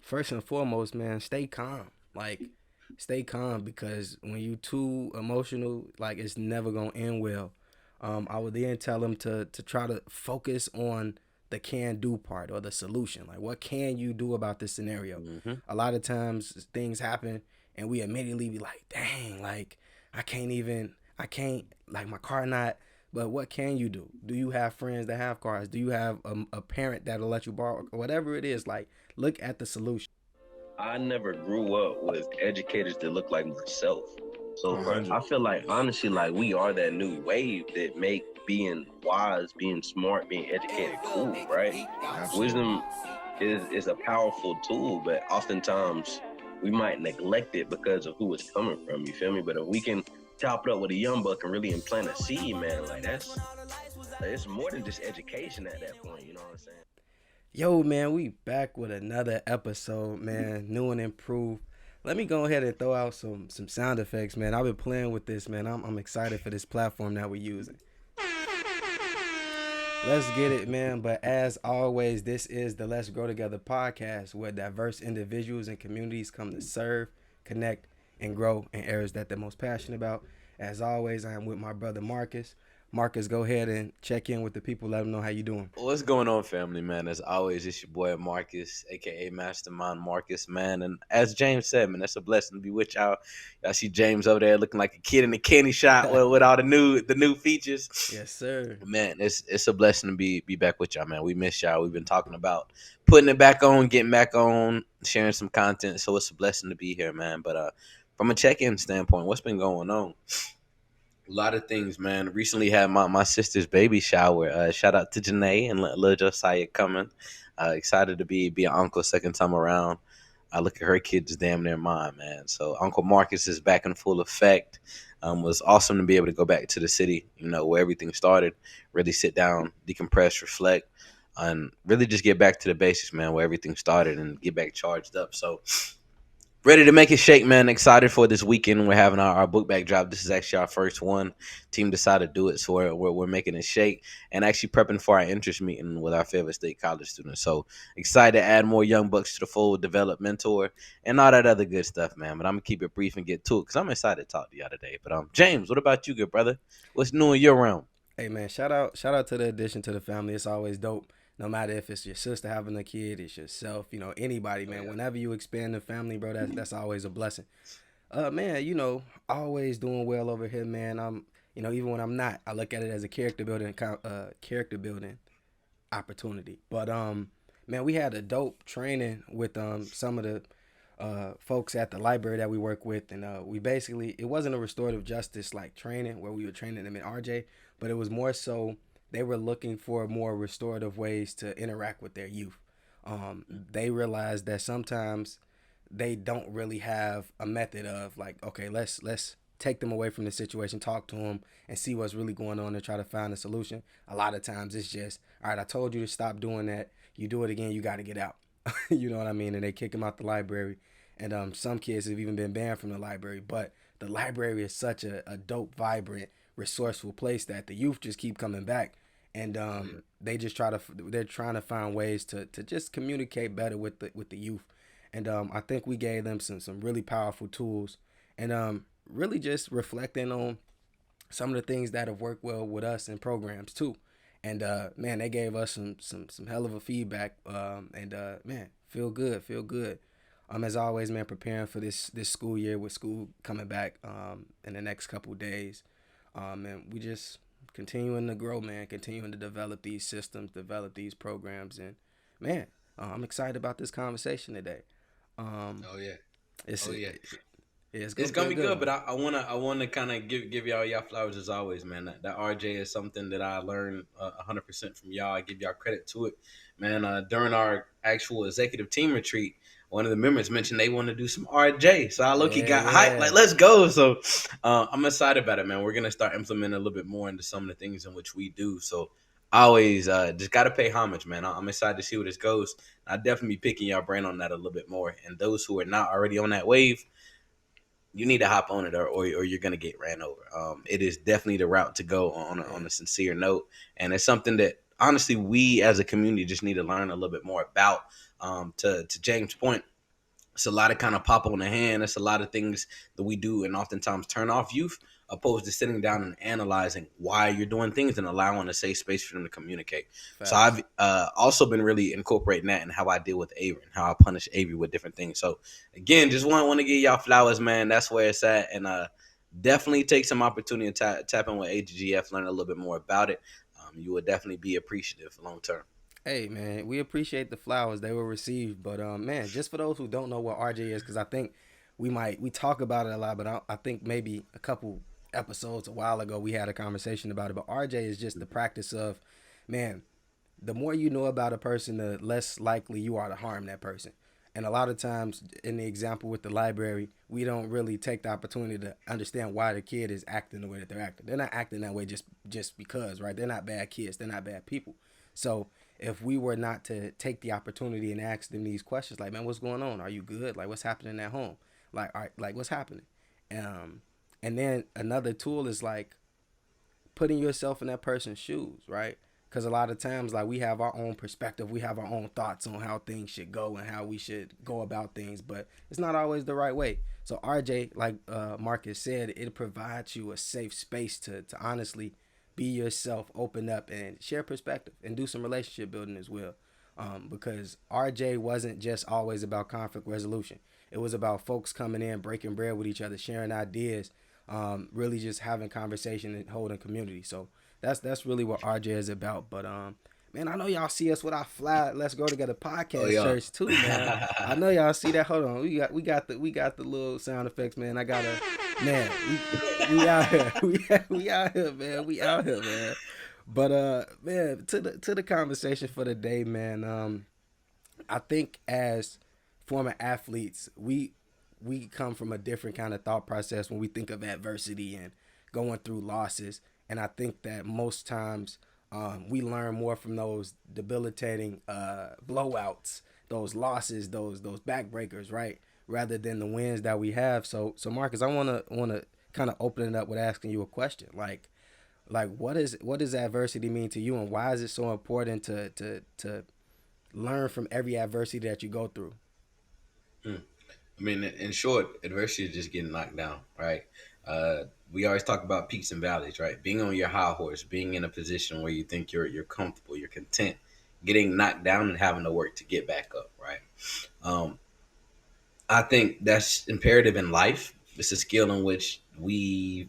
first and foremost, man, stay calm. Stay calm because when you too emotional, like it's never gonna end well. I would then tell them to try to focus on the can do part or the solution. Like, what can you do about this scenario? Hmm. A lot of times things happen and we immediately be like, dang, like I can't, like my car not. But what can you do? Do you have friends that have cars? Do you have a parent that'll let you borrow? Whatever it is, like look at the solution. I never grew up with educators that look like myself. So I 100. feel like honestly, like we are that new wave that make being wise, being smart, being educated cool, right? Absolutely. Wisdom is a powerful tool, but oftentimes we might neglect it because of who it's coming from. You feel me? But if we can chop it up with a young buck and really implant a seed, man, like it's more than just education at that point. You know what I'm saying? Yo, man, we back with another episode, man. New and improved. Let me go ahead and throw out some sound effects, man. I've been playing with this, man. I'm excited for this platform that we're using. Let's get it, man. But as always, this is the Let's Grow Together podcast where diverse individuals and communities come to serve, connect, and grow in areas that they're most passionate about. As always, I am with my brother Marcus. Marcus, go ahead and check in with the people. Let them know how you doing. What's going on, family, man? As always, it's your boy Marcus, aka Mastermind Marcus, man. And as James said, man, that's a blessing to be with y'all. Y'all see James over there looking like a kid in the candy shop with all the new features. Yes, sir. Man, it's a blessing to be back with y'all, man. We miss y'all. We've been talking about putting it back on, getting back on, sharing some content. So it's a blessing to be here, man. But from a check-in standpoint, what's been going on? A lot of things, man. Recently had my sister's baby shower. Shout out to Janae and little Josiah coming. Excited to be an uncle second time around. I look at her kids damn near mine, man. So Uncle Marcus is back in full effect. Was awesome to be able to go back to the city, where everything started. Really sit down, decompress, reflect, and really just get back to the basics, man, where everything started and get back charged up. So ready to make it shake, man. Excited for this weekend. We're having our book bag drop. This is actually our first one. Team decided to do it, so we're making it shake and actually prepping for our interest meeting with our favorite state college students. So excited to add more young bucks to the fold, develop, mentor, and all that other good stuff, man. But I'm gonna keep it brief and get to it because I'm excited to talk to y'all today. But James, what about you, good brother? What's new in your realm? Hey, man, shout out to the addition to the family. It's always dope. No matter if it's your sister having a kid, it's yourself, anybody, Oh man. yeah. Whenever you expand the family, bro, that's always a blessing. Man, always doing well over here, man. Even when I'm not, I look at it as a character building opportunity. But man, we had a dope training with some of the folks at the library that we work with, and we basically, it wasn't a restorative justice like training where we were training them in RJ, but it was more so they were looking for more restorative ways to interact with their youth. They realized that sometimes they don't really have a method of like, okay, let's take them away from the situation, talk to them, and see what's really going on and try to find a solution. A lot of times it's just, all right, I told you to stop doing that. You do it again, you got to get out. You know what I mean? And they kick them out the library. And some kids have even been banned from the library. But the library is such a dope, vibrant, resourceful place that the youth just keep coming back. And Oh yeah. they're trying to find ways to just communicate better with the youth. And I think we gave them some really powerful tools, and really just reflecting on some of the things that have worked well with us in programs too. And man, they gave us some hell of a feedback. And man, feel good, feel good. As always, man, preparing for this school year with school coming back in the next couple days. And we just continuing to grow, man, continuing to develop these systems, develop these programs, and man, I'm excited about this conversation today. Um, Oh yeah. it's Oh yeah. it's It's gonna be gonna a be good good, but one. I wanna kind of give y'all flowers as always, man. That RJ is something that I learned 100% from y'all. I give y'all credit to it, man. During our actual executive team retreat, one of the members mentioned they want to do some RJ, so I look, he Yeah, got hype, like yeah. let's go. So I'm excited about it, man. We're gonna start implementing a little bit more into some of the things in which we do. So I always just gotta pay homage, man. I'm excited to see where this goes. I definitely be picking y'all brain on that a little bit more, and those who are not already on that wave, you need to hop on it, or you're gonna get ran over. It is definitely the route to go on Yeah. a sincere note, and it's something that honestly we as a community just need to learn a little bit more about. To James' point. It's a lot of kind of pop on the hand. It's a lot of things that we do and oftentimes turn off youth, opposed to sitting down and analyzing why you're doing things and allowing a safe space for them to communicate. So Facts. I've also been really incorporating that in how I deal with Avery and how I punish Avery with different things. So again, just want to give y'all flowers, man. That's where it's at, and definitely take some opportunity to tap in with AGF, learn a little bit more about it. You will definitely be appreciative long term. Hey man, we appreciate the flowers they were received, but man, just for those who don't know what RJ is, because I think we talk about it a lot, but I think maybe a couple episodes a while ago we had a conversation about it. But RJ is just the practice of, man, the more you know about a person, the less likely you are to harm that person. And a lot of times, in the example with the library, we don't really take the opportunity to understand why the kid is acting the way that they're acting. They're not acting that way just because, right? They're not bad kids. They're not bad people. So if we were not to take the opportunity and ask them these questions, like, man, what's going on? Are you good? Like, what's happening at home? Like, like what's happening? Um, and then another tool is like putting yourself in that person's shoes, right? Because a lot of times, like, we have our own perspective, we have our own thoughts on how things should go and how we should go about things, but it's not always the right way. So RJ, like Marcus said, it provides you a safe space to honestly be yourself, open up, and share perspective, and do some relationship building as well. Because RJ wasn't just always about conflict resolution. It was about folks coming in, breaking bread with each other, sharing ideas, really just having conversation and holding community. So that's really what RJ is about. But man, I know y'all see us with our fly Let's Go Together Oh podcast yeah. shirts too, man. I know y'all see that. Hold on, we got the little sound effects, man. I gotta, man. We out here. We out here, man. We out here, man. But man, to the conversation for the day, man. I think as former athletes, we come from a different kind of thought process when we think of adversity and going through losses. And I think that most times we learn more from those debilitating blowouts, those losses, those backbreakers, right? Rather than the wins that we have. So Marcus, I wanna kind of open it up with asking you a question. Like what does adversity mean to you, and why is it so important to learn from every adversity that you go through? Hmm. I mean, in short, adversity is just getting knocked down, right? We always talk about peaks and valleys, right? Being on your high horse, being in a position where you think you're comfortable, you're content, getting knocked down and having to work to get back up, right? Um, I think that's imperative in life. It's a skill in which we,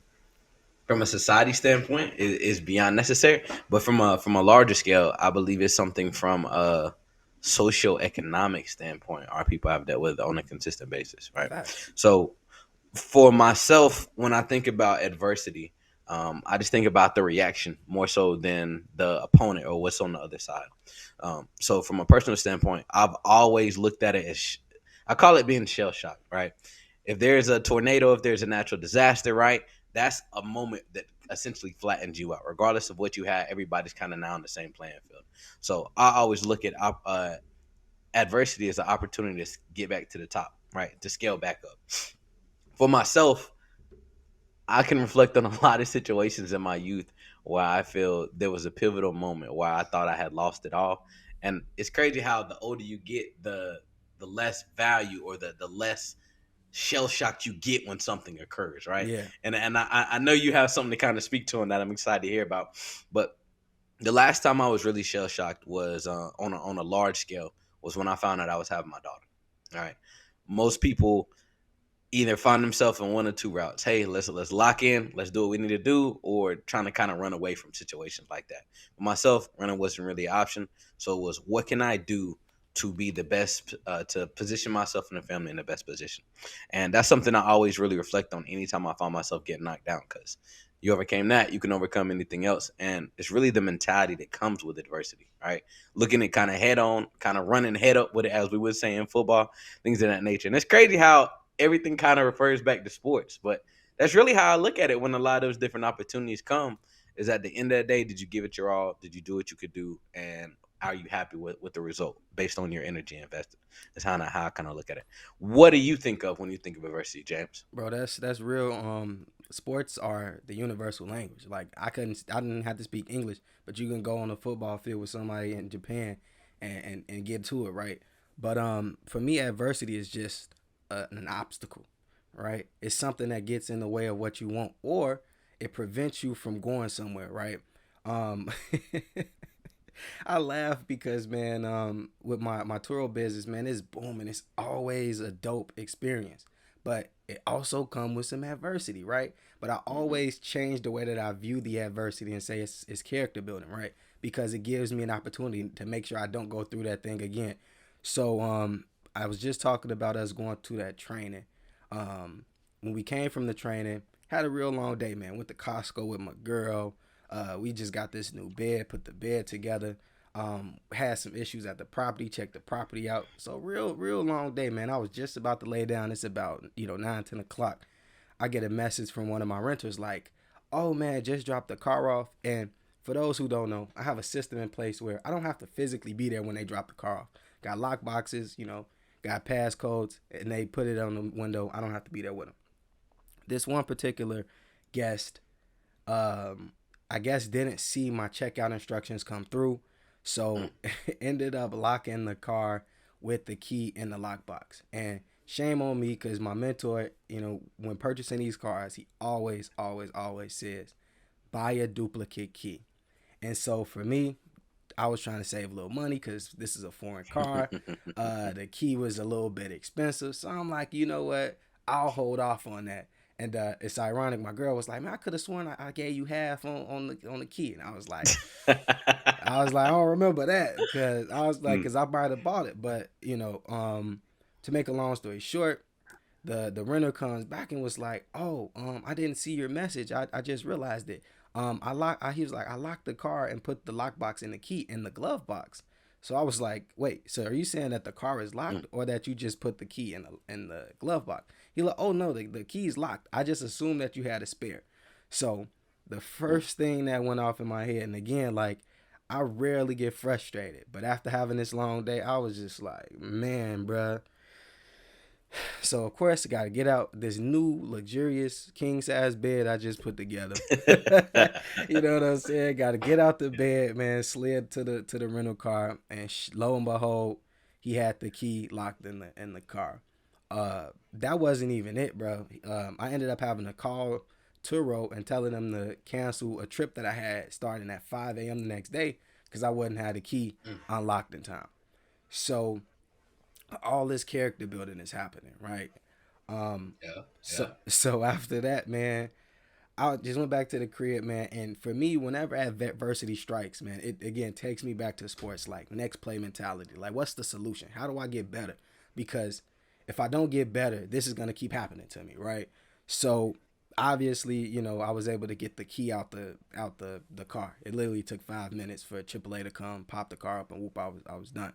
from a society standpoint, is beyond necessary. But from a larger scale, I believe it's something from a social economic standpoint our people have dealt with on a consistent basis, right? Facts. So for myself, when I think about adversity, I just think about the reaction more so than the opponent or what's on the other side. So from a personal standpoint, I've always looked at it as I call it being shell shocked, right? If there's a tornado, if there's a natural disaster, right, that's a moment that essentially flattens you out. Regardless of what you had, everybody's kind of now on the same playing field. So I always look at adversity as an opportunity to get back to the top, right, to scale back up. For myself, I can reflect on a lot of situations in my youth where I feel there was a pivotal moment where I thought I had lost it all. And it's crazy how the older you get, the less value or the less shell shocked you get when something occurs, right? Yeah. And I know you have something to kind of speak to on that. I'm excited to hear about. But the last time I was really shell shocked was on a large scale was when I found out I was having my daughter. All right, most people either find themselves in one or two routes. Hey, let's lock in, let's do what we need to do, or trying to kind of run away from situations like that. For myself, running wasn't really an option. So it was what can I do to be the best, to position myself and the family in the best position. And that's something I always really reflect on anytime I find myself getting knocked down, because you overcame that, you can overcome anything else. And it's really the mentality that comes with adversity, right? Looking at kind of head on, kind of running head up with it, as we would say in football, things of that nature. And it's crazy how everything kind of refers back to sports, but that's really how I look at it when a lot of those different opportunities come. Is at the end of the day, did you give it your all? Did you do what you could do? And are you happy with the result based on your energy invested? That's how I kind of look at it. What do you think of when you think of adversity, James? Bro, that's real. Sports are the universal language. Like I didn't have to speak English, but you can go on a football field with somebody in Japan and get to it, right? But for me, adversity is just an obstacle, right? It's something that gets in the way of what you want, or it prevents you from going somewhere, right? Um, I laugh because man, with my Turo business, man, it's booming. It's always a dope experience, but it also comes with some adversity, right? But I Mm-hmm. always change the way that I view the adversity and say it's character building, right? Because it gives me an opportunity to make sure I don't go through that thing again. So I was just talking about us going to that training. When we came from the training, had a real long day, man. Went to Costco with my girl. We just got this new bed, put the bed together. Had some issues at the property, checked the property out. So real long day, man. I was just about to lay down. It's about 9, 10 o'clock. I get a message from one of my renters like, "Oh man, just dropped the car off." And for those who don't know, I have a system in place where I don't have to physically be there when they drop the car off. Got lock boxes, got passcodes, and they put it on the window. I don't have to be there with them. This one particular guest, um, I guess didn't see my checkout instructions come through, so ended up locking the car with the key in the lockbox. And shame on me because my mentor, when purchasing these cars, he always says, buy a duplicate key. And so for me, I was trying to save a little money because this is a foreign car. The key was a little bit expensive, so I'm like, you know what? I'll hold off on that. And it's ironic. My girl was like, "Man, I could have sworn I gave you half on the key," and I was like, I don't remember that because I was like, Mm. because I might have bought it, but to make a long story short, the renter comes back and was like, "Oh, I didn't see your message. I just realized it. He was like, I locked the car and put the lockbox and the key in the glove box." So I was like, "Wait, so are you saying that the car is locked Mm. or that you just put the key in the glove box?" He like, "Oh no, the key's locked. I just assumed that you had a spare." So the Mm. first thing that went off in my head, and again, like I rarely get frustrated, but after having this long day, I was just like, "Man, bruh." So of course I gotta get out this new luxurious king size bed I just put together. You know what I'm saying? Gotta get out the bed, man. Slid to the rental car, and lo and behold, he had the key locked in the car. That wasn't even it, bro. I ended up having to call Turo and telling them to cancel a trip that I had starting at 5 a.m. the next day because I wouldn't have the key Mm. unlocked in time. So all this character building is happening, right? Um, Yeah, so yeah. so after that, man, I just went back to the crib, man. And for me, whenever adversity strikes, man, it again takes me back to sports, like next play mentality. Like, what's the solution? How do I get better? Because if I don't get better, this is gonna keep happening to me, right? So obviously, I was able to get the key out the car. It literally took 5 minutes for AAA to come, pop the car up, and whoop, I was done.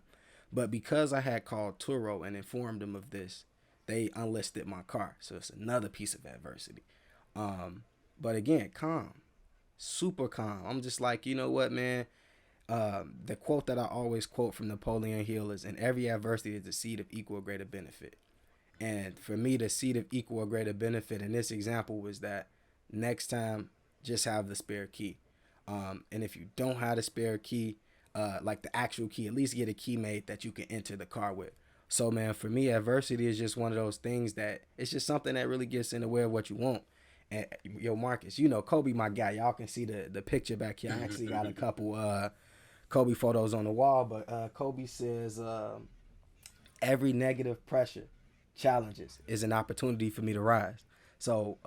But because I had called Turo and informed them of this, they unlisted my car. So it's another piece of adversity. Um, but again, calm, super calm. I'm just like, you know what, man? The quote that I always quote from Napoleon Hill is, "In every adversity is the seed of equal or greater benefit." And for me, the seed of equal or greater benefit in this example was that next time, just have the spare key. And if you don't have the spare key, like the actual key, at least get a key made that you can enter the car with. So, man, for me, adversity is just one of those things that it's just something that really gets in the way of what you want. And yo, Marcus, Kobe, my guy. Y'all can see the picture back here. I actually got a couple Kobe photos on the wall, but Kobe says every negative pressure challenges is an opportunity for me to rise. So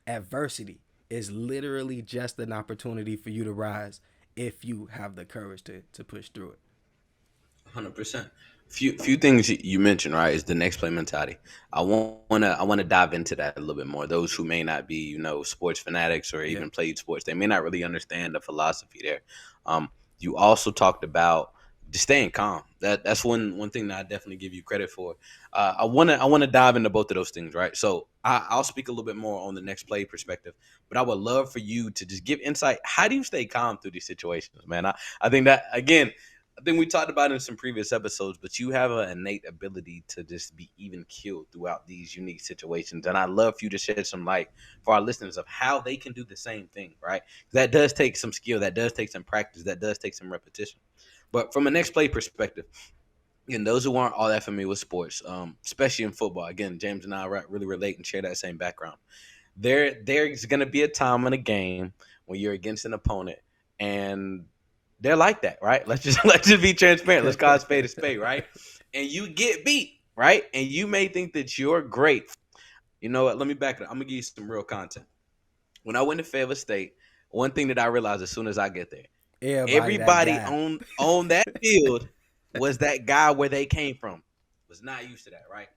adversity is literally just an opportunity for you to rise if you have the courage to push through it. 100%. Few things you mentioned, right, is the next play mentality. I wanna dive into that a little bit more. Those who may not be sports fanatics or Yeah. even played sports, they may not really understand the philosophy there. You also talked about just staying calm. That's one thing that I definitely give you credit for. I wanna dive into both of those things, right? So I'll speak a little bit more on the next play perspective, but I would love for you to just give insight. How do you stay calm through these situations, man? I think that again, I think we talked about it in some previous episodes, but you have an innate ability to just be even keeled throughout these unique situations. And I'd love for you to shed some light for our listeners of how they can do the same thing, right? That does take some skill, that does take some practice, that does take some repetition. But from a next play perspective, Again, those who aren't all that familiar with sports, especially in football, again, James and I really relate and share that same background. There's gonna be a time in a game when you're against an opponent, and they're like that, right? Let's just be transparent. Let's call a spade, right? And you get beat, right? And you may think that you're great. You know what? Let me back it up. I'm gonna give you some real content. When I went to Fayetteville State, one thing that I realized as soon as I get there, Everybody that everybody guy. on that field was that guy where they came from. Was not used to that, right?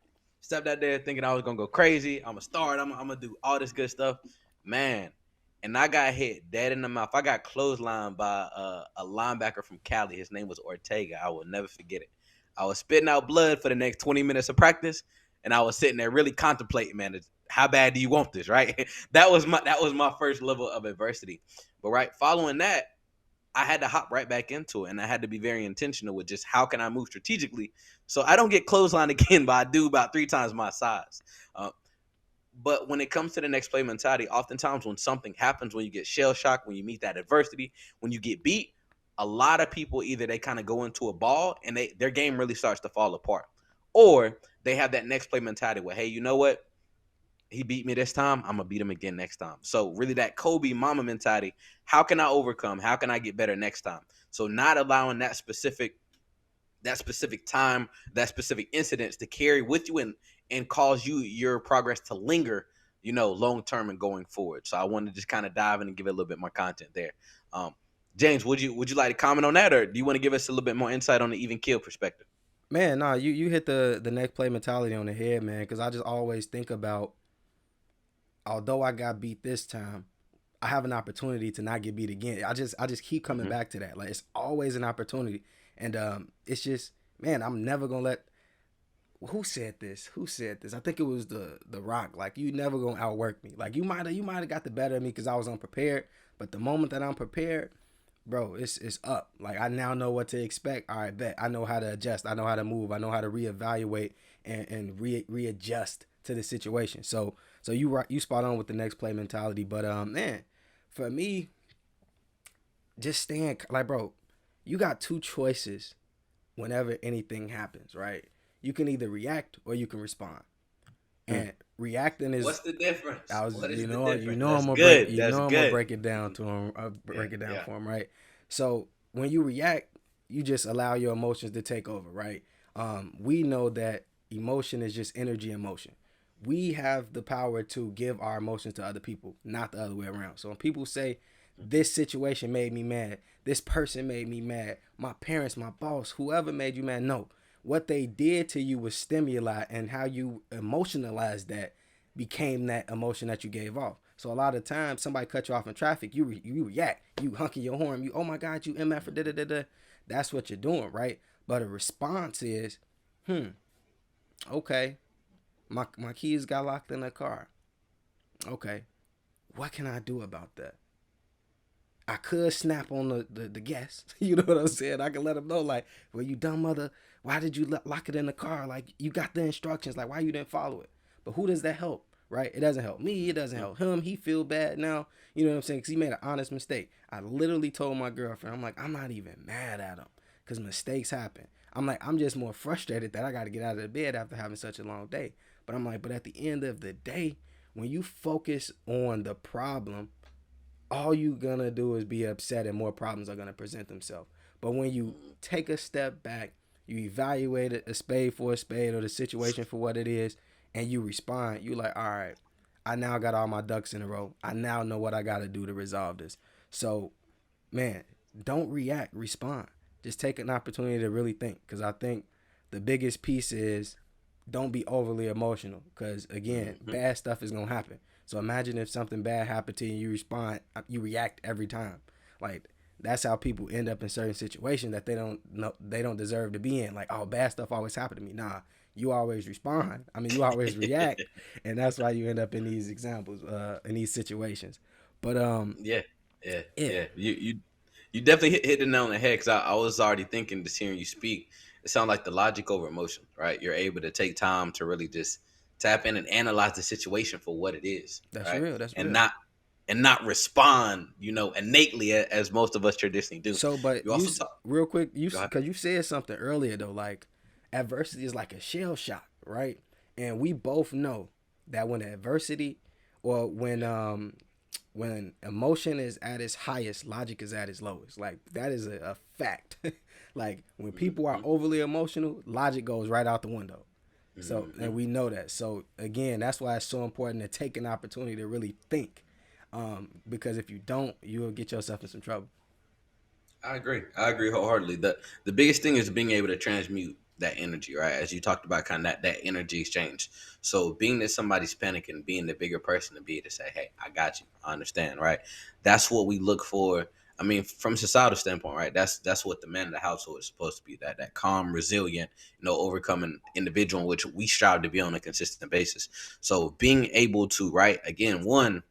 Stepped out there thinking I was gonna go crazy. I'm gonna start. I'm gonna do all this good stuff, man. And I got hit dead in the mouth. I got clotheslined by a linebacker from Cali. His name was Ortega. I will never forget it. I was spitting out blood for the next 20 minutes of practice, and I was sitting there really contemplating, man, how bad do you want this, right? That was my first level of adversity. But right, following that, I had to hop right back into it, and I had to be very intentional with just how can I move strategically so I don't get clotheslined again, but I do about 3 times my size. Uh, but when it comes to the next play mentality, oftentimes when something happens, when you get shell shocked, when you meet that adversity, when you get beat, a lot of people either they kind of go into a ball and their game really starts to fall apart, or they have that next play mentality where, hey, you know what? He beat me this time. I'm gonna beat him again next time. So really, that Kobe Mama mentality. How can I overcome? How can I get better next time? So not allowing that specific time, that specific incidents to carry with you and cause your progress to linger, long term and going forward. So I wanted to just kind of dive in and give it a little bit more content there. Um, James, would you like to comment on that, or do you want to give us a little bit more insight on the even kill perspective? Man, nah, you hit the next play mentality on the head, man. Because I just always think about, although I got beat this time, I have an opportunity to not get beat again. I just keep coming Mm-hmm. back to that. Like, it's always an opportunity, and it's just, man, I'm never gonna let. Who said this? Who said this? I think it was the Rock. Like, you never gonna outwork me. Like, you might have got the better of me because I was unprepared. But the moment that I'm prepared, bro, it's up. Like, I now know what to expect. All right, bet. I know how to adjust. I know how to move. I know how to reevaluate and readjust to the situation. So you spot on with the next play mentality. But man, for me, just staying like, bro, you got two choices whenever anything happens, right? You can either react or you can respond. Hmm. And reacting is, What's the difference? I was, What is you the know, difference? That's good. That's I'm gonna good. break it down to him, Yeah, break it down yeah. for him, right? So when you react, you just allow your emotions to take over, right? We know that emotion is just energy in motion. We have the power to give our emotions to other people, not the other way around. So when people say, this situation made me mad, this person made me mad, my parents, my boss, whoever made you mad, no. What they did to you was stimuli, and how you emotionalized that became that emotion that you gave off. So a lot of times, somebody cut you off in traffic, you react, you honking your horn, you, oh my god, you mf, da da da da. That's what you're doing, right? But a response is, okay, my keys got locked in the car. Okay, what can I do about that? I could snap on the gas. You know what I'm saying? I can let them know, like, well, you dumb mother, why did you lock it in the car? Like, you got the instructions. Like, why you didn't follow it? But who does that help, right? It doesn't help me. It doesn't help him. He feel bad now. You know what I'm saying? Because he made an honest mistake. I literally told my girlfriend, I'm like, I'm not even mad at him because mistakes happen. I'm like, I'm just more frustrated that I got to get out of the bed after having such a long day. But I'm like, but at the end of the day, when you focus on the problem, all you gonna do is be upset and more problems are gonna present themselves. But when you take a step back, you evaluate a spade for a spade or the situation for what it is, and you respond, you like, all right, I now got all my ducks in a row. I now know what I gotta do to resolve this. So, man, don't react, respond. Just take an opportunity to really think. Because I think the biggest piece is, don't be overly emotional. Because again, Mm-hmm. bad stuff is gonna happen. So imagine if something bad happened to you, and you respond, you react every time. Like, that's how people end up in certain situations that they don't deserve to be in. Like, oh, bad stuff always happened to me. Nah, you always respond. I mean, you always react, and that's why you end up in these examples, in these situations. But Yeah, yeah, yeah, yeah. You definitely hit the nail on the head because I was already thinking, just hearing you speak. It sounds like the logic over emotion, right? You're able to take time to really just tap in and analyze the situation for what it is, that's right? real. That's And real. not respond, innately as most of us traditionally do. So, but You also talk. real quick, Go ahead. because you said something earlier though, like, adversity is like a shell shock, right? And we both know that when adversity or when emotion is at its highest, logic is at its lowest. Like that is a fact. Like when people are Mhm. overly emotional, logic goes right out the window. So, and Mhm. we know that. So again, that's why it's so important to take an opportunity to really think, because if you don't, you'll get yourself in some trouble. I agree. I agree wholeheartedly. The biggest thing is being able to transmute that energy, right? As you talked about, kind of that energy exchange. So being that somebody's panicking, being the bigger person to be able to say, "Hey, I got you. I understand." Right? That's what we look for. I mean, from societal standpoint, right? That's what the man of the household is supposed to be. That calm, resilient, overcoming individual, in which we strive to be on a consistent basis. So being able to, right? Again, one,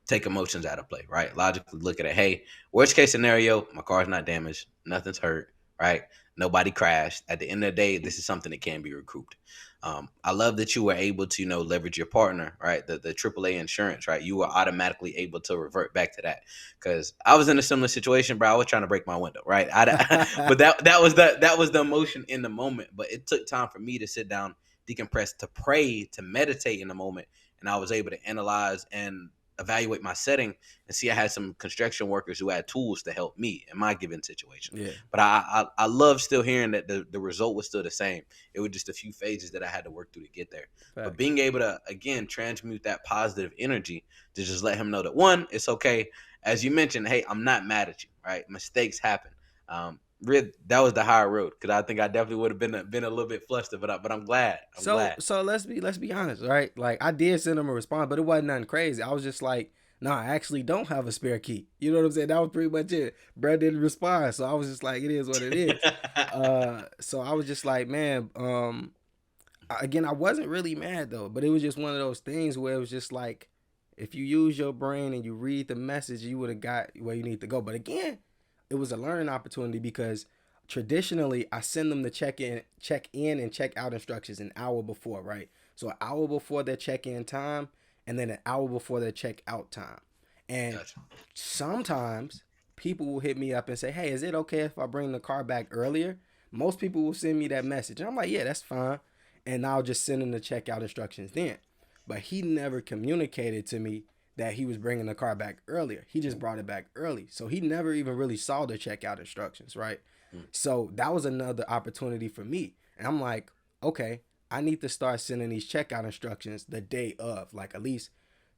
take emotions out of play, right? Logically look at it. Hey, worst case scenario, my car's not damaged, nothing's hurt, right? Nobody crashed. At the end of the day, this is something that can be recouped. I love that you were able to, leverage your partner, right? The AAA insurance, right? You were automatically able to revert back to that because I was in a similar situation, bro. I was trying to break my window, right? But that was the emotion in the moment. But it took time for me to sit down, decompress, to pray, to meditate in the moment, and I was able to analyze and evaluate my setting and see I had some construction workers who had tools to help me in my given situation. Yeah, But I love still hearing that the result was still the same. It was just a few phases that I had to work through to get there. But facts. being able to again transmute that positive energy to just let him know that one, it's okay. As you mentioned, hey, I'm not mad at you. Right, mistakes happen. That was the higher road because I think I definitely would have been a little bit flustered, but I'm glad. I'm So glad. so let's be honest, right? Like I did send him a response, but it wasn't nothing crazy. I was just like, nah, I actually don't have a spare key. You know what I'm saying? That was pretty much it. Brad didn't respond, so I was just like, it is what it is. So I was just like, man, again, I wasn't really mad though, but it was just one of those things where it was just like, if you use your brain and you read the message, you would have got where you need to go. But again, it was a learning opportunity because traditionally I send them the check in and check out instructions an hour before, right? So an hour before their check in time and then an hour before their check out time. And Gotcha. sometimes people will hit me up and say, hey, is it okay if I bring the car back earlier? Most people will send me that message. And I'm like, yeah, that's fine. And I'll just send him the checkout instructions then. But he never communicated to me that he was bringing the car back earlier. He just brought it back early. So he never even really saw the checkout instructions, right? Mm. So that was another opportunity for me. And I'm like, okay, I need to start sending these checkout instructions the day of, like at least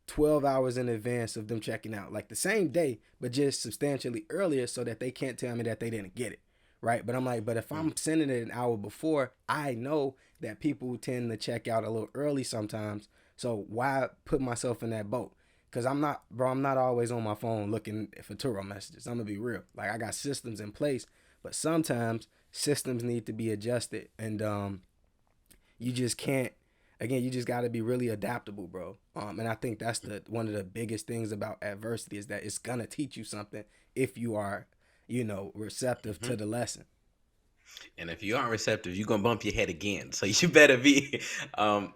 12 hours in advance of them checking out, like the same day, but just substantially earlier so that they can't tell me that they didn't get it. Right. But I'm like, but if Mm. I'm sending it an hour before, I know that people tend to check out a little early sometimes. So why put myself in that boat? Because I'm not, bro, I'm not always on my phone looking for Turo messages. I'm going to be real. Like I got systems in place, but sometimes systems need to be adjusted. And you just can't, again, you just got to be really adaptable, bro. And I think that's the one of the biggest things about adversity is that it's gonna teach you something if you are, receptive Mhm. to the lesson. And if you aren't receptive, you're gonna bump your head again. So you better be. Um,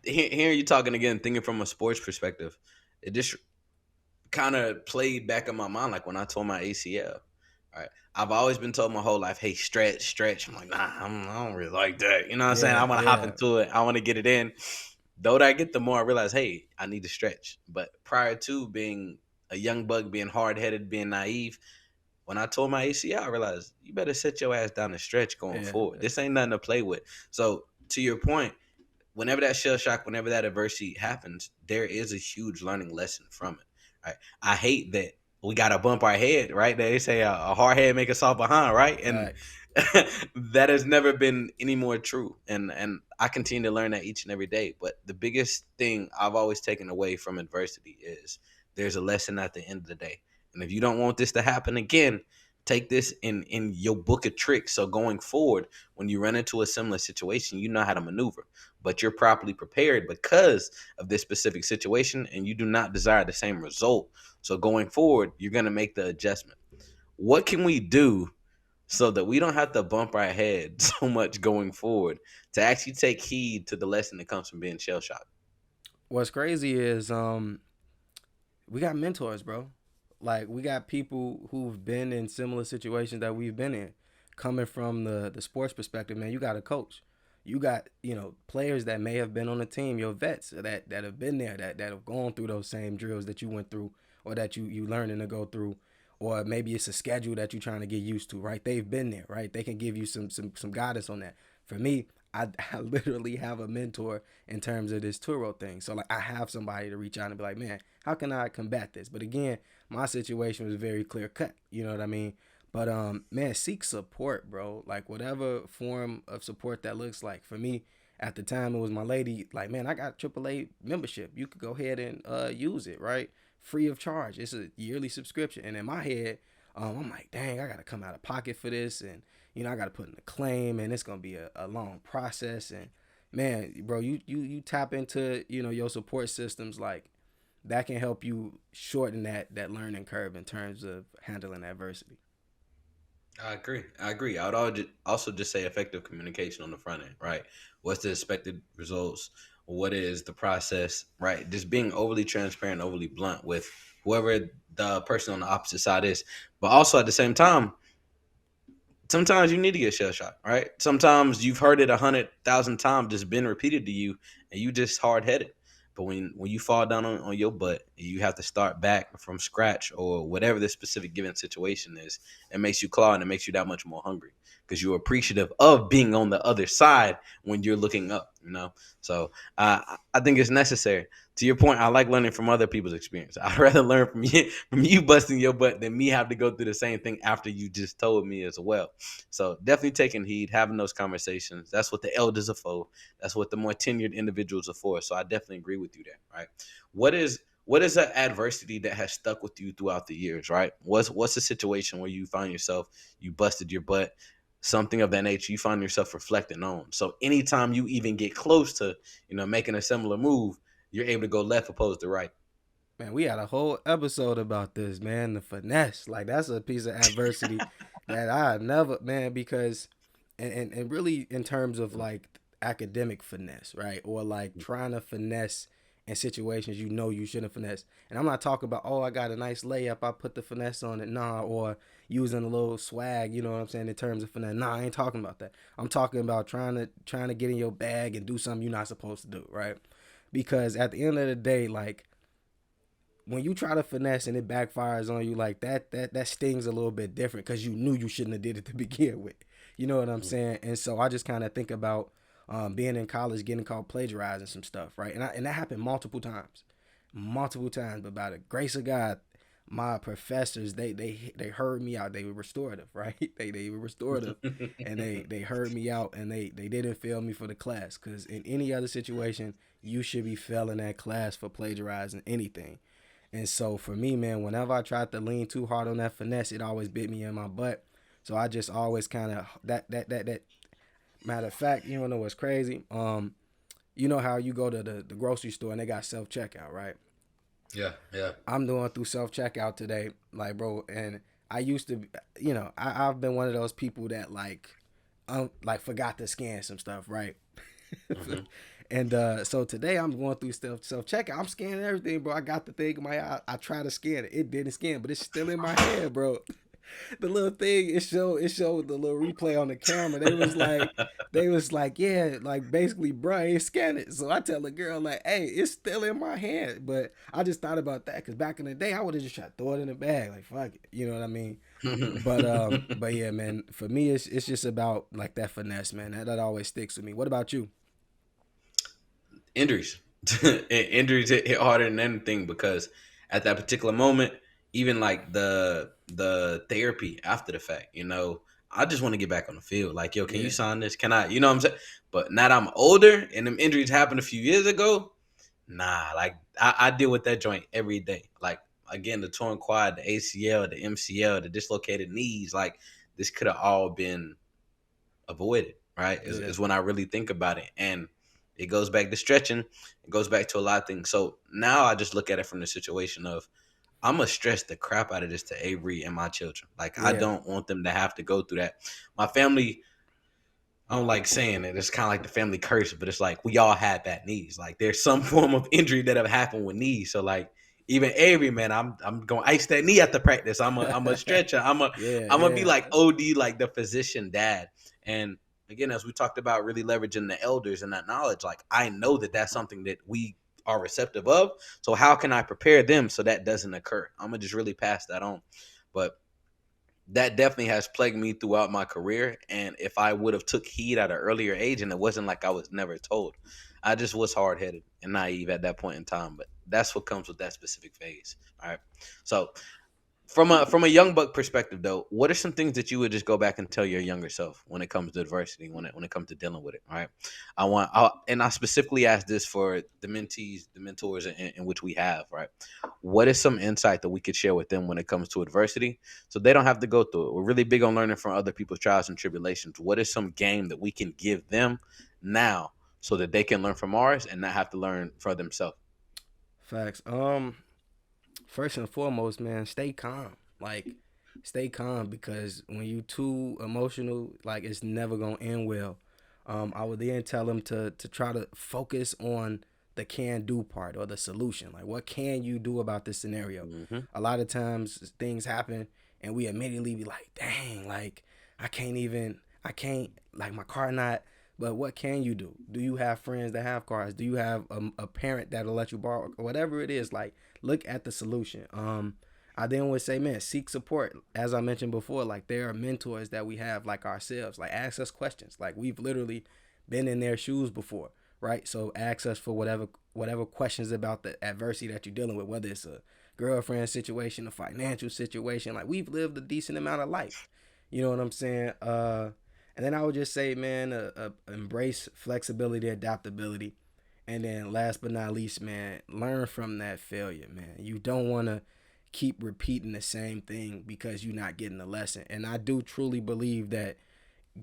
Hearing you talking again, thinking from a sports perspective, it just kind of played back in my mind, like when I tore my ACL. All right, I've always been told my whole life, "Hey, stretch, stretch." I'm like, nah, I don't really like that. You know what I'm saying? I Yeah, want to hop yeah, into it. I want to get it in. Though that I get, the more I realize, hey, I need to stretch. But prior to being a young bug, being hard headed, being naive, when I tore my ACL, I realized you better sit your ass down and stretch going yeah, forward. This ain't nothing to play with. So to your point, whenever that shell shock, whenever that adversity happens, there is a huge learning lesson from it. Right? I hate that we gotta bump our head, right? They say a hard head make a soft behind, right? And facts. that has never been any more true. And I continue to learn that each and every day. But the biggest thing I've always taken away from adversity is there's a lesson at the end of the day. And if you don't want this to happen again, take this in your book of tricks. So going forward, when you run into a similar situation, you know how to maneuver, but you're properly prepared because of this specific situation and you do not desire the same result. So going forward, you're going to make the adjustment. What can we do so that we don't have to bump our head so much going forward to actually take heed to the lesson that comes from being shell shocked? What's crazy is we got mentors, bro. Like we got people who've been in similar situations that we've been in. coming from the sports perspective, man, you got a coach. You got, players that may have been on the team, your vets that have been there, that have gone through those same drills that you went through, or that you learning to go through, or maybe it's a schedule that you're trying to get used to, right? They've been there, right? They can give you some guidance on that. For me, I literally have a mentor in terms of this Turo thing. So like I have somebody to reach out and be like, man, how can I combat this? But again, my situation was very clear cut. You know what I mean? But man, seek support, bro. Like whatever form of support that looks like. For me, at the time, it was my lady. Like, man, I got AAA membership. You could go ahead and use it, right, free of charge. It's a yearly subscription. And in my head, I'm like, dang, I gotta come out of pocket for this, and I gotta put in a claim, and it's gonna be a long process. And man, bro, you tap into your support systems, like that can help you shorten that learning curve in terms of handling adversity. I agree. I would also just say effective communication on the front end, right? What's the expected results? What is the process, right? Just being overly transparent, overly blunt with whoever the person on the opposite side is. But also at the same time, sometimes you need to get shell shocked, right? Sometimes you've heard it 100,000 times, just been repeated to you, and you just hard headed. But when you fall down on your butt, you have to start back from scratch or whatever the specific given situation is. It makes you claw and it makes you that much more hungry because you're appreciative of being on the other side when you're looking up. So I think it's necessary. To your point, I like learning from other people's experience. I'd rather learn from you busting your butt than me have to go through the same thing after you just told me as well. So definitely taking heed, having those conversations. That's what the elders are for. That's what the more tenured individuals are for. So I definitely agree with you there, right? What is an adversity that has stuck with you throughout the years, right? What's the situation where you find yourself, you busted your butt, something of that nature you find yourself reflecting on. So anytime you even get close to, making a similar move, you're able to go left opposed to right. Man, we had a whole episode about this, man. The finesse, like that's a piece of adversity that I never, man, because, and really in terms of like academic finesse, right, or like trying to finesse in situations you shouldn't finesse. And I'm not talking about, oh, I got a nice layup, I put the finesse on it, nah, or using a little swag, you know what I'm saying, in terms of finesse. Nah, I ain't talking about that. I'm talking about trying to get in your bag and do something you're not supposed to do, right? Because at the end of the day, like when you try to finesse and it backfires on you, like that stings a little bit different because you knew you shouldn't have did it to begin with. You know what I'm saying? And so I just kind of think about being in college, getting caught plagiarizing some stuff, right? And that happened multiple times. But by the grace of God, my professors they heard me out. They were restorative, right? They were restorative, and they heard me out, and they didn't fail me for the class. Because in any other situation, you should be failing that class for plagiarizing anything. And so for me, man, whenever I tried to lean too hard on that finesse, it always bit me in my butt. So I just always kind of that. Matter of fact, you wanna know what's crazy? You know how you go to the grocery store and they got self checkout, right? Yeah, yeah. I'm doing through self checkout today, like bro, and I used to, I've been one of those people that like forgot to scan some stuff, right? Mm-hmm. And so today I'm going through self checkout. I'm scanning everything, bro. I got the thing in my eye. I try to scan it. It didn't scan, but it's still in my head, bro. The little thing it showed the little replay on the camera. They was like, yeah, like basically, bro, ain't scan it. So I tell the girl like, hey, it's still in my hand. But I just thought about that because back in the day, I would have just tried to throw it in the bag, like fuck it, you know what I mean? But yeah, man, for me, it's just about like that finesse, man. That always sticks with me. What about you? Injuries. Injuries hit harder than anything because at that particular moment, even like the therapy after the fact, I just want to get back on the field. Like, yo, can you Yeah, sign this? Can I? You know what I'm saying? But now that I'm older and them injuries happened a few years ago, nah, like I deal with that joint every day. Like again, the torn quad, the ACL, the MCL, the dislocated knees, like this could have all been avoided, right? yeah, Is when I really think about it. And it goes back to stretching. It goes back to a lot of things. So now I just look at it from the situation of I'm gonna stress the crap out of this to Avery and my children. Like I yeah, don't want them to have to go through that. My family, I don't like saying it. It's kind of like the family curse, but it's like we all had bad knees. Like there's some form of injury that have happened with knees. So like Even Avery, man, I'm gonna ice that knee after practice. I'm a stretcher. Yeah, I'm gonna be yeah. like OD, like the physician dad. And again, as we talked about, really leveraging the elders and that knowledge. Like I know that that's something that we are receptive of. So how can I prepare them so that doesn't occur? I'm gonna just really pass that on. But that definitely has plagued me throughout my career. And if I would have took heed at an earlier age, and it wasn't like I was never told, I just was hard headed and naive at that point in time. But that's what comes with that specific phase. All right. So from a young buck perspective though, what are some things that you would just go back and tell your younger self when it comes to adversity, when it comes to dealing with it? All right. And I specifically asked this for the mentees, the mentors in which we have, right? What is some insight that we could share with them when it comes to adversity so they don't have to go through it? We're really big on learning from other people's trials and tribulations. What is some game that we can give them now so that they can learn from ours and not have to learn for themselves? Facts. First and foremost, man, stay calm. Like, stay calm because when you too emotional, like it's never gonna end well. I would then tell them to try to focus on the can do part or the solution. Like, what can you do about this scenario? Mm-hmm. A lot of times things happen and we immediately be like, dang, like I can't, like my car not. But what can you do? Do you have friends that have cars? Do you have a parent that'll let you borrow? Whatever it is, like look at the solution. I then would say, man, seek support. As I mentioned before, like there are mentors that we have like ourselves. Like ask us questions. Like we've literally been in their shoes before, right? So ask us for whatever questions about the adversity that you're dealing with, whether it's a girlfriend situation, a financial situation. Like we've lived a decent amount of life. You know what I'm saying? And then I would just say, man, embrace flexibility, adaptability. And then last but not least, man, learn from that failure, man. You don't want to keep repeating the same thing because you're not getting the lesson. And I do truly believe that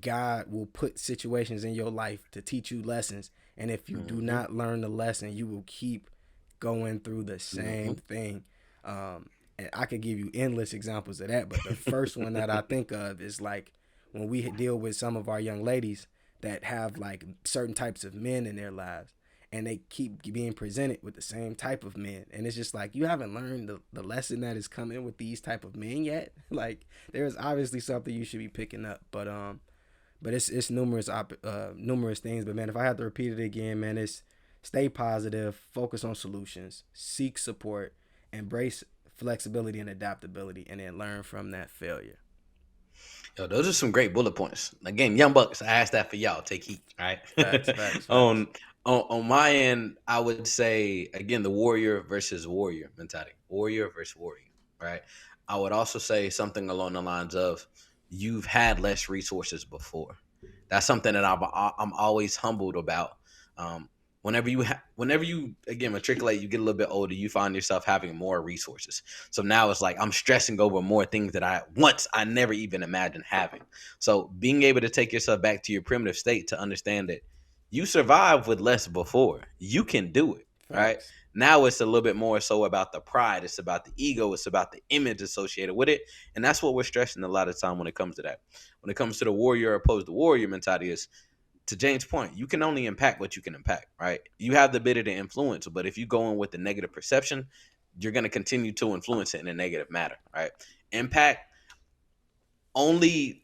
God will put situations in your life to teach you lessons. And if you do Mm-hmm. not learn the lesson, you will keep going through the Mm-hmm. same thing. And I could give you endless examples of that. But the first one that I think of is like when we deal with some of our young ladies that have like certain types of men in their lives and they keep being presented with the same type of men, and it's just like you haven't learned the lesson that is coming with these type of men yet. Like there's obviously something you should be picking up, but it's numerous things. But man, if I have to repeat it again, man, it's stay positive, focus on solutions, seek support, embrace flexibility and adaptability, and then learn from that failure. Yo, those are some great bullet points. Again, young bucks, I asked that for y'all. Take heat, all Facts, right? facts, facts. on, on my end, I would say again the warrior versus warrior mentality. Warrior versus warrior, right? I would also say something along the lines of you've had less resources before. That's something that I'm always humbled about. Um, whenever you again matriculate, you get a little bit older, you find yourself having more resources. So now it's like I'm stressing over more things that I never even imagined having. So being able to take yourself back to your primitive state to understand that you survived with less before, you can do it. Right Facts. now, it's a little bit more so about the pride. It's about the ego. It's about the image associated with it, and that's what we're stressing a lot of time when it comes to that. When it comes to the warrior opposed to warrior mentality, is to James' point, you can only impact what you can impact, right? You have the ability to influence, but if you go in with the negative perception, you're going to continue to influence it in a negative matter, right? Impact only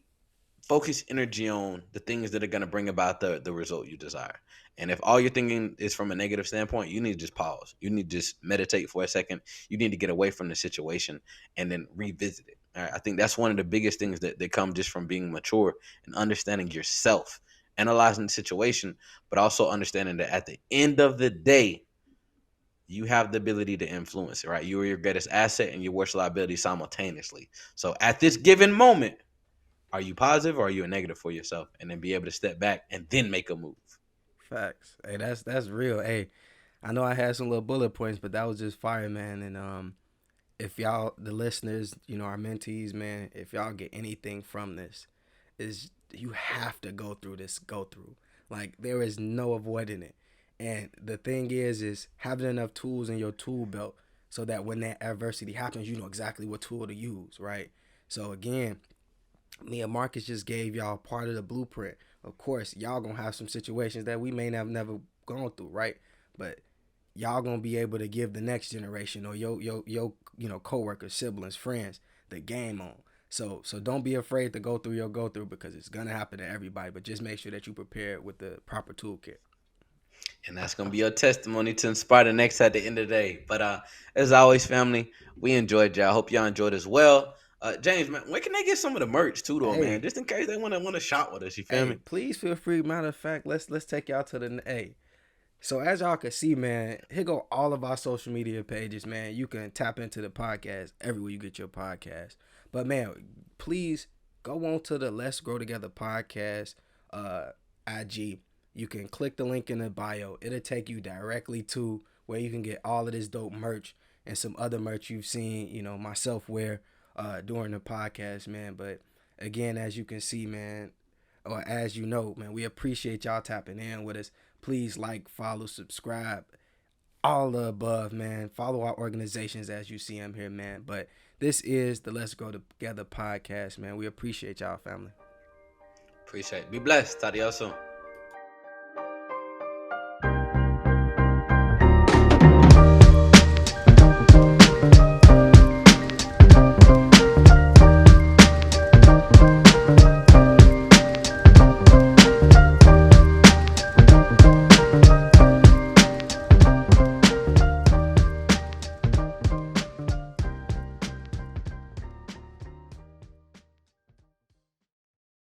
focus energy on the things that are going to bring about the result you desire. And if all you're thinking is from a negative standpoint, you need to just pause. You need to just meditate for a second. You need to get away from the situation and then revisit it. All right? I think that's one of the biggest things that come just from being mature and understanding yourself, analyzing the situation, but also understanding that at the end of the day, you have the ability to influence it, right? You are your greatest asset and your worst liability simultaneously. So at this given moment, are you positive or are you a negative for yourself? And then be able to step back and then make a move. Facts. Hey, that's real. Hey, I know I had some little bullet points, but that was just fire, man. And if y'all, the listeners, our mentees, man, if y'all get anything from this, is you have to go through this. Go through. Like there is no avoiding it. And the thing is having enough tools in your tool belt so that when that adversity happens, you know exactly what tool to use, right? So again, me and Marcus just gave y'all part of the blueprint. Of course, y'all gonna have some situations that we may have never gone through, right? But y'all gonna be able to give the next generation or your coworkers, siblings, friends the game on. So don't be afraid to go through your go through, because it's gonna happen to everybody. But just make sure that you prepare with the proper toolkit. And that's gonna be your testimony to inspire the next at the end of the day. But as always, family, we enjoyed y'all. Hope y'all enjoyed as well. James, man, where can they get some of the merch too, though, man? Hey, Just in case they wanna shop with us. You feel hey, me? please feel free. Matter of fact, let's take y'all to the hey. So as y'all can see, man, here go all of our social media pages, man. You can tap into the podcast everywhere you get your podcast. But man, please go on to the Let's Grow Together podcast IG. You can click the link in the bio. It'll take you directly to where you can get all of this dope merch and some other merch you've seen, myself wear during the podcast, man. But again, as you can see, man, or as you know, man, we appreciate y'all tapping in with us. Please like, follow, subscribe, all the above, man. Follow our organizations as you see them here, man. But this is the Let's Grow Together podcast, man. We appreciate y'all, family. Appreciate it. Be blessed. Talk to y'all soon.